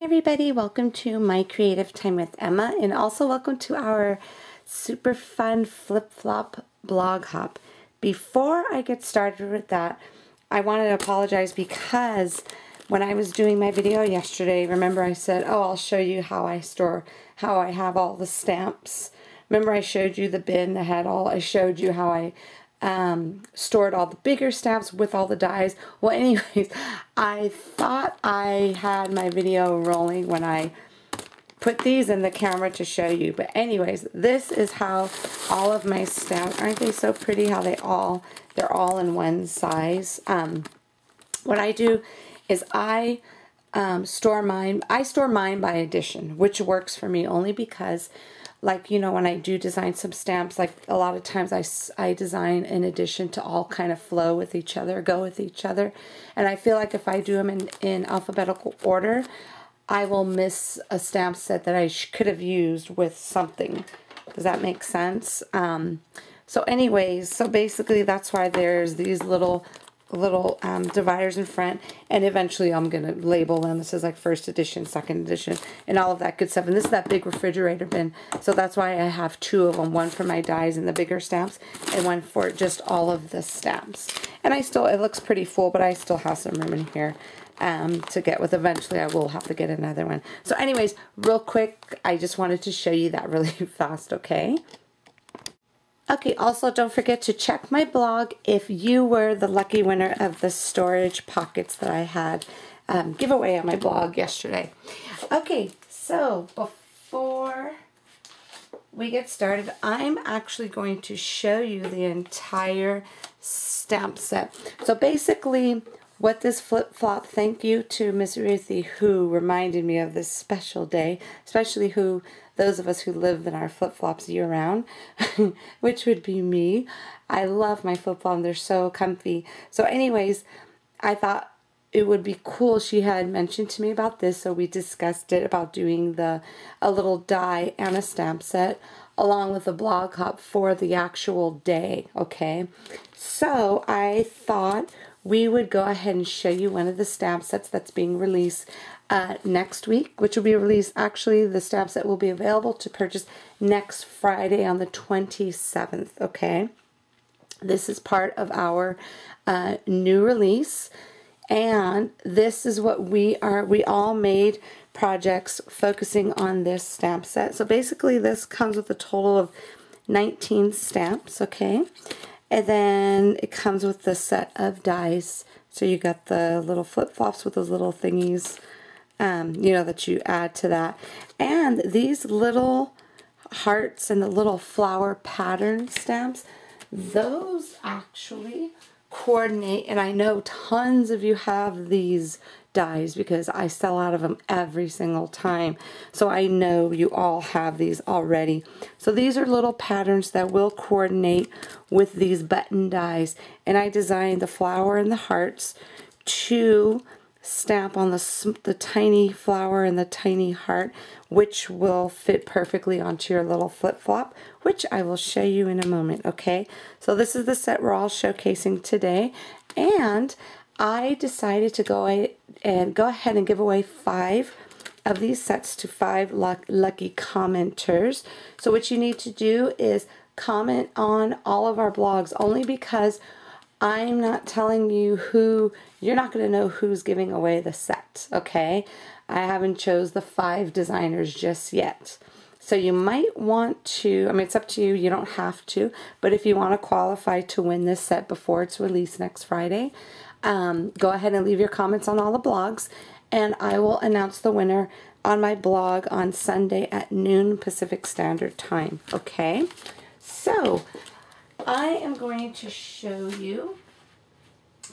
Everybody, welcome to My Creative Time with Emma, and also welcome to our super fun flip-flop blog hop. Before I get started with that, I wanted to apologize because when I was doing my video yesterday, remember I said, oh, I'll show you how I have all the stamps. Remember I showed you the bin that had all, I showed you how I stored all the bigger stamps with all the dies. Well, anyways, I thought I had my video rolling when I put these in the camera to show you. But anyways, this is how all of my stamps, aren't they so pretty how they're all in one size. What I do is I store mine by edition, which works for me only because, like, you know, when I do design some stamps, like a lot of times I design in addition to all kind of flow with each other, go with each other. And I feel like if I do them in alphabetical order, I will miss a stamp set that I could have used with something. Does that make sense? So anyways, so basically that's why there's these little dividers in front, and eventually I'm going to label them. This is like first edition, second edition, and all of that good stuff. And this is that big refrigerator bin, so that's why I have two of them, one for my dies and the bigger stamps, and one for just all of the stamps. And it looks pretty full, but I still have some room in here to get with. Eventually I will have to get another one. So anyways, real quick, I just wanted to show you that really fast, okay? Okay, also don't forget to check my blog if you were the lucky winner of the storage pockets that I had giveaway on my blog yesterday. Okay, so before we get started, I'm actually going to show you the entire stamp set. So basically, what this flip-flop, thank you to Miss Ruthie who reminded me of this special day, especially those of us who live in our flip-flops year-round, which would be me. I love my flip-flop. They're so comfy. So anyways, I thought it would be cool. She had mentioned to me about this, so we discussed it about doing a little die and a stamp set along with a blog hop for the actual day, okay? So I thought we would go ahead and show you one of the stamp sets that's being released next week, which will be released, actually the stamp set will be available to purchase next Friday on the 27th, okay? This is part of our new release, and this is what we all made projects focusing on this stamp set. So basically this comes with a total of 19 stamps, okay? And then it comes with the set of dies. So you got the little flip-flops with those little thingies, you know, that you add to that. And these little hearts and the little flower pattern stamps, those actually coordinate. And I know tons of you have these dies because I sell out of them every single time. So I know you all have these already. So these are little patterns that will coordinate with these button dies. And I designed the flower and the hearts to stamp on the tiny flower and the tiny heart, which will fit perfectly onto your little flip-flop, which I will show you in a moment, okay? So this is the set we're all showcasing today, and I decided to go ahead and give away 5 of these sets to 5 lucky commenters. So what you need to do is comment on all of our blogs, only because I'm not telling you you're not going to know who's giving away the set, okay? I haven't chose the 5 designers just yet. So you might want to, I mean, it's up to you, you don't have to, but if you want to qualify to win this set before it's released next Friday, go ahead and leave your comments on all the blogs, and I will announce the winner on my blog on Sunday at noon Pacific Standard Time, okay? So I am going to show you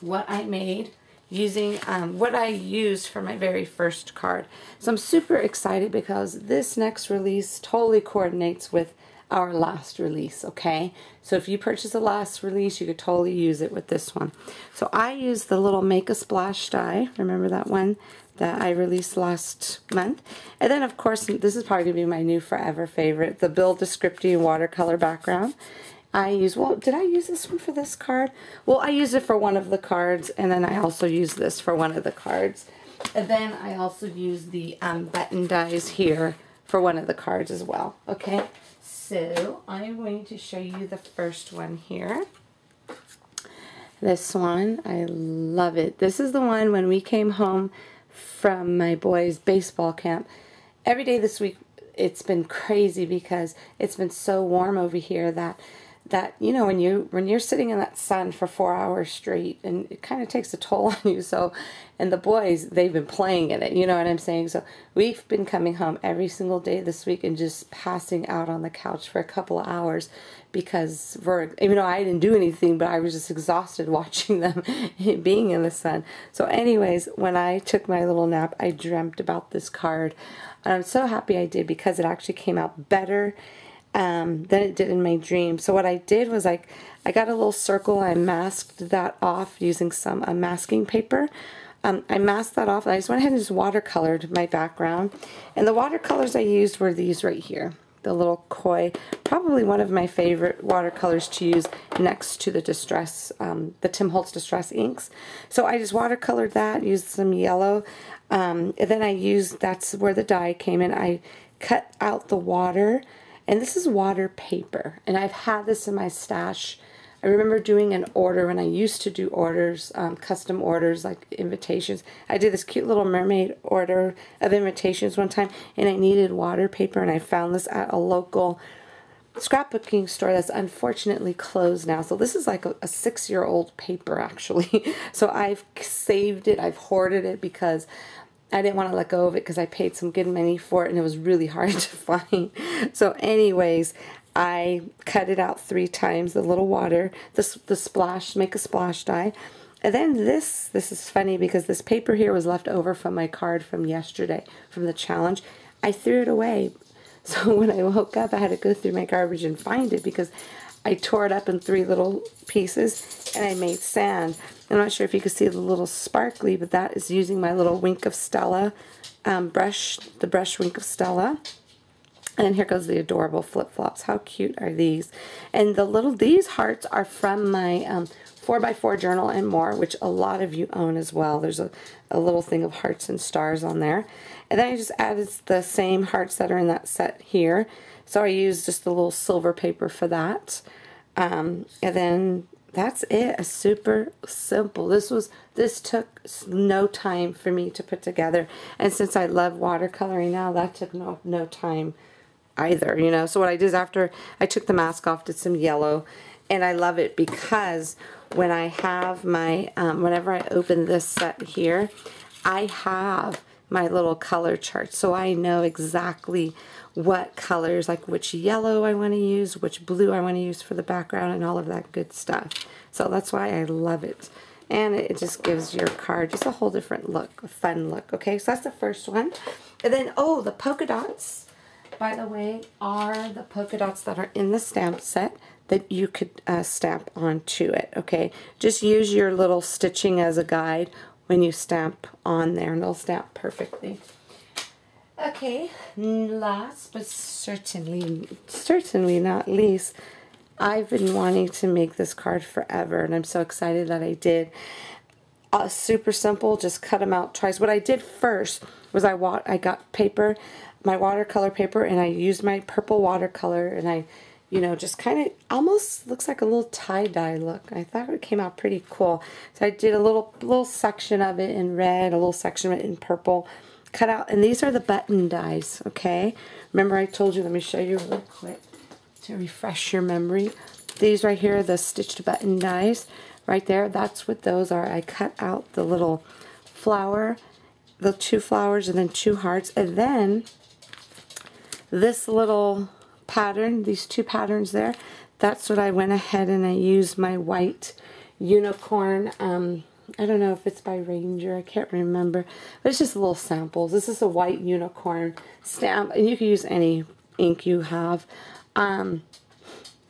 what I made using what I used for my very first card. So I'm super excited because this next release totally coordinates with our last release, okay? So if you purchase the last release, you could totally use it with this one. So I used the little Make a Splash die. Remember that one that I released last month? And then, of course, this is probably going to be my new forever favorite, the Build a Scripty watercolor background. Well, did I use this one for this card? Well, I used it for one of the cards, and then I also used this for one of the cards. And then I also use the button dies here for one of the cards as well. Okay, so I'm going to show you the first one here. This one, I love it. This is the one when we came home from my boys' baseball camp. Every day this week, it's been crazy because it's been so warm over here that you know, when you're sitting in that sun for 4 hours straight, and it kind of takes a toll on you. So, and the boys, they've been playing in it, you know what I'm saying? So we've been coming home every single day this week and just passing out on the couch for a couple of hours because even though I didn't do anything, but I was just exhausted watching them being in the sun. So anyways, when I took my little nap, I dreamt about this card. And I'm so happy I did because it actually came out better than it did in my dream. So what I did was I got a little circle. I masked that off using some masking paper. I masked that off and I just went ahead and just watercolored my background. And the watercolors I used were these right here. The little koi, probably one of my favorite watercolors to use next to the Distress, the Tim Holtz Distress inks. So I just watercolored that, used some yellow, and then I used, that's where the dye came in. I cut out the water. And this is water paper, and I've had this in my stash. I remember doing an order when I used to do orders, custom orders, like invitations. I did this cute little mermaid order of invitations one time, and I needed water paper, and I found this at a local scrapbooking store that's unfortunately closed now. So this is like a 6-year-old paper, actually. So I've saved it, I've hoarded it because I didn't want to let go of it because I paid some good money for it and it was really hard to find. So anyways, I cut it out 3 times, the little water, the splash, make a splash die. And then this is funny because this paper here was left over from my card from yesterday, from the challenge. I threw it away. So when I woke up, I had to go through my garbage and find it because I tore it up in 3 little pieces and I made sand. I'm not sure if you can see the little sparkly, but that is using my little Wink of Stella brush, the brush Wink of Stella. And then here goes the adorable flip-flops. How cute are these? And these hearts are from my 4x4 journal and more, which a lot of you own as well. There's a little thing of hearts and stars on there. And then I just added the same hearts that are in that set here. So I used just a little silver paper for that. And then that's it. Super simple. This took no time for me to put together. And since I love watercoloring now, that took no time either, you know. So what I did is after I took the mask off, did some yellow. And I love it because when I have my, whenever I open this set here, I have my little color chart. So I know exactly what colors, like which yellow I want to use, which blue I want to use for the background, and all of that good stuff. So that's why I love it. And it just gives your card just a whole different look, a fun look. Okay, so that's the first one. And then, oh, the polka dots, by the way, are the polka dots that are in the stamp set that you could stamp onto it, okay? Just use your little stitching as a guide when you stamp on there, and they'll stamp perfectly. Okay, last but certainly not least, I've been wanting to make this card forever, and I'm so excited that I did. Super simple, just cut them out twice. What I did first was I got paper, my watercolor paper, and I used my purple watercolor, and I, you know, just kind of almost looks like a little tie-dye look. I thought it came out pretty cool. So I did a little section of it in red, a little section of it in purple, cut out, and these are the button dies, okay? Remember I told you, let me show you real quick to refresh your memory. These right here are the stitched button dies. Right there, that's what those are. I cut out the little flower, the 2 flowers, and then 2 hearts, and then this little pattern, these 2 patterns there, that's what I went ahead and I used my white unicorn, I don't know if it's by Ranger, I can't remember, but it's just little samples. This is a white unicorn stamp, and you can use any ink you have, and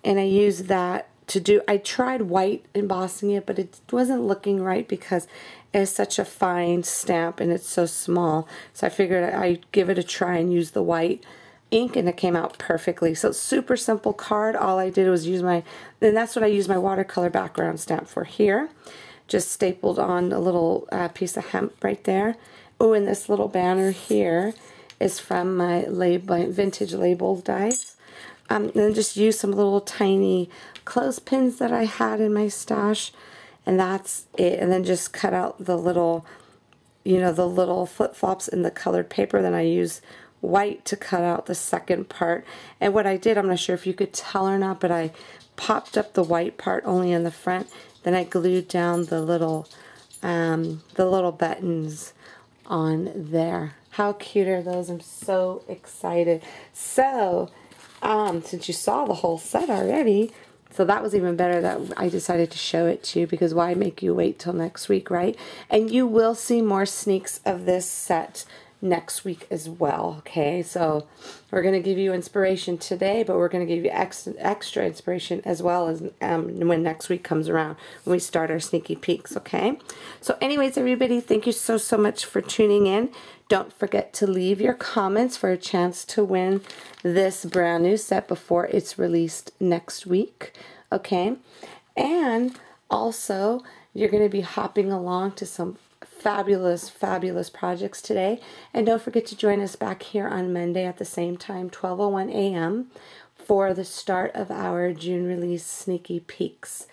I used that to do, I tried white embossing it, but it wasn't looking right because it's such a fine stamp and it's so small, so I figured I'd give it a try and use the white ink, and it came out perfectly. So super simple card. All I did was use and that's what I used my watercolor background stamp for here. Just stapled on a little piece of hemp right there, Oh, and this little banner here is from my vintage label dies. And then just use some little tiny clothespins that I had in my stash, and that's it. And then just cut out the little, you know, the little flip-flops in the colored paper. Then I use white to cut out the second part. And what I did, I'm not sure if you could tell or not, but I popped up the white part only in the front. Then I glued down the little buttons on there. How cute are those? I'm so excited. So, since you saw the whole set already, so that was even better that I decided to show it to you, because why make you wait till next week, right? And you will see more sneaks of this set next week as well, okay? So we're going to give you inspiration today, but we're going to give you extra inspiration as well as when next week comes around, when we start our sneaky peeks, okay? So anyways, everybody, thank you so much for tuning in. Don't forget to leave your comments for a chance to win this brand new set before it's released next week, okay? And also, you're going to be hopping along to some fabulous projects today. And don't forget to join us back here on Monday at the same time, 12:01 a.m. for the start of our June release sneaky peeks.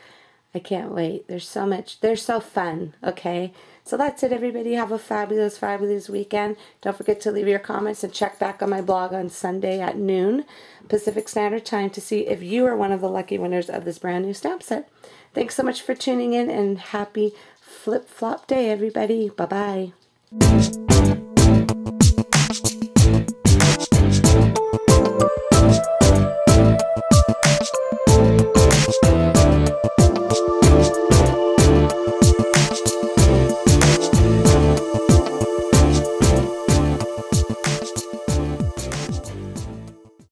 I can't wait. There's so much. They're so fun, okay? So that's it, everybody. Have a fabulous weekend. Don't forget to leave your comments and check back on my blog on Sunday at noon Pacific Standard Time to see if you are one of the lucky winners of this brand new stamp set. Thanks so much for tuning in, and happy flip-flop day, everybody. Bye-bye.